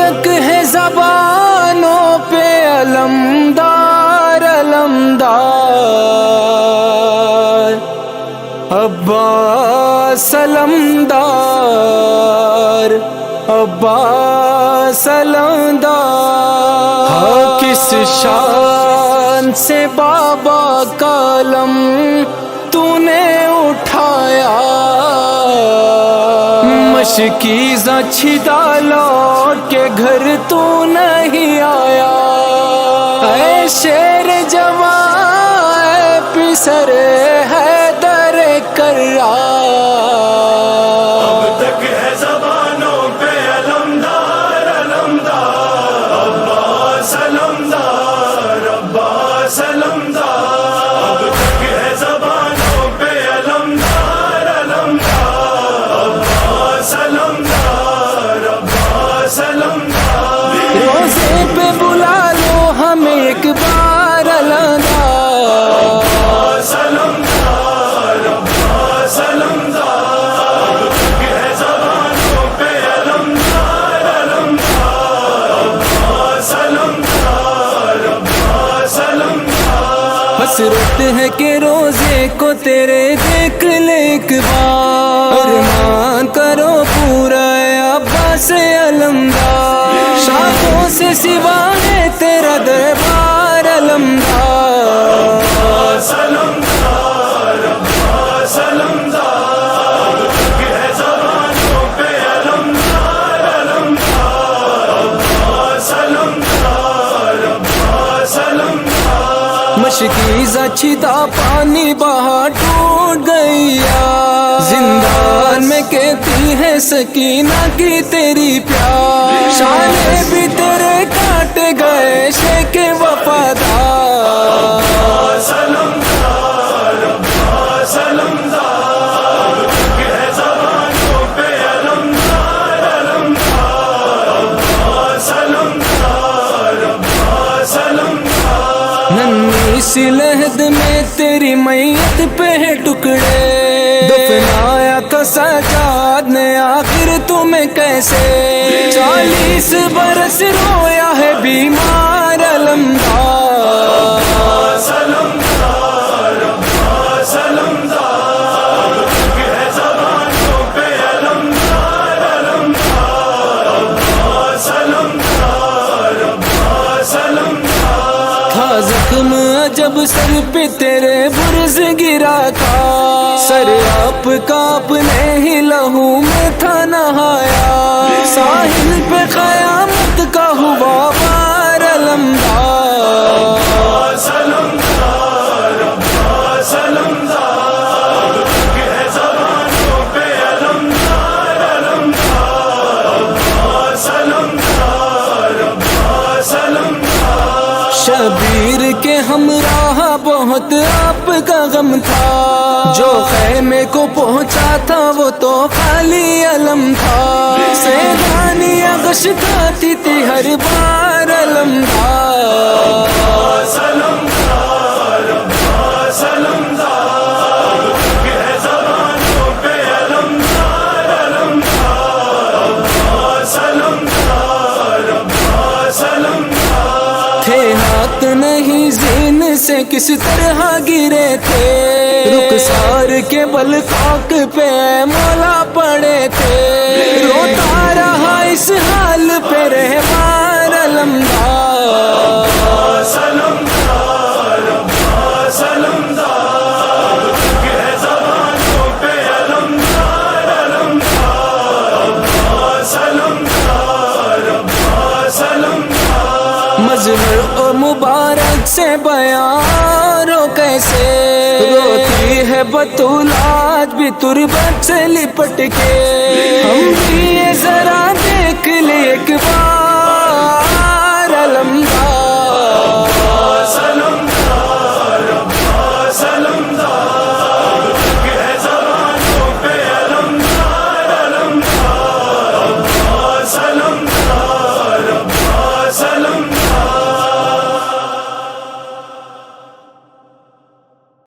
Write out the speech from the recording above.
تک ہے زبانوں پہ علمدار علمدار، عباس علمدار، عباس علمدار۔ ہاں کس شان سے بابا کا علم تو نے اٹھایا، مشکیزاں چھدا لوٹ کے گھر تو نہیں آیا۔ اے شیر جوان اے پسر حیدر کرار، اب تک ہے زبانوں پہ علمدار علمدار، عباس علمدار، عباس علمدار۔ اب تک ہے زبانوں پہ علمدار علمدار، عباس علمدار، عباس علمدار۔ روزے پہ بلا لو ہمیں ایک بار علمدار، عباس علمدار، عباس علمدار۔ اب تک ہے زبانوں پہ علمدار علمدار، عباس علمدار، عباس علمدار۔ حسرت ہے کہ روزے کو تیرے دیکھ لے ایک بار، ارمان کرو پورا اے عباس علمدار، شاخوں سے سوا ہے تیرا دربار علمدار، عباس علمدار، عباس علمدار۔ اب تک ہے زبانوں پہ علمدار علمدار، عباس علمدار، عباس علمدار۔ مشکیزاں چھتا پانی بہا ٹوٹ گئی یار، زندان میں کہتی ہے سکینہ کی تیری پیار، شانے بھی تیرے کاٹے گئے شیخ وفادار، عباس علمدار، عباس علمدار۔ اب تک ہے زبانوں پہ علمدار علمدار، عباس علمدار، عباس علمدار۔ ننھی سی لحد میں تیری میت پہ ہے ٹکڑے، دفنایا تھا سجاد نے آخر تمہیں کیسے، 40 برس رویا ہے بیمار علمدار، عباس علمدار، عباس علمدار۔ اب تک ہے زبانوں پہ علمدار علمدار، عباس علمدار، عباس علمدار۔ تھا زخم جب سر پہ تیرے برز گرا تھا، سر آپ کا اپنے ہی لہو میں تھا نہایا، ساحل پہ قیامت کا ہوا وار علمدار، عباس علمدار، عباس علمدار۔ اب تک ہے زبانوں پہ علمدار علمدار، عباس علمدار، عباس علمدار۔ شبیر کے ہمراہ بہت آپ کا غم تھا، جو خیمے کو پہنچا تھا وہ تو خالی علم تھا، سیدانیاں غش کھاتی تھی ہر بار علمدار، عباس علمدار، عباس علمدار۔ اب تک ہے زبانوں پہ علمدار علمدار، عباس علمدار، عباس علمدار۔ تھے ہاتھ نہیں زین سے کس طرح گرے تھے، رخسار کے بل خاک پہ مولا پڑے تھے، روتا رہا اس حال پہ رہبار علمدار، عباس علمدار، عباس علمدار۔ اب تک ہے زبانوں پہ علمدار علمدار، عباس علمدار، عباس علمدار۔ مظہر اور مبارک سے بیان ہو کیسے، روتی ہے بطول آج بھی تربت سے لپٹ کے، ہم بھی یہ ذرا دیکھ لے ایک بار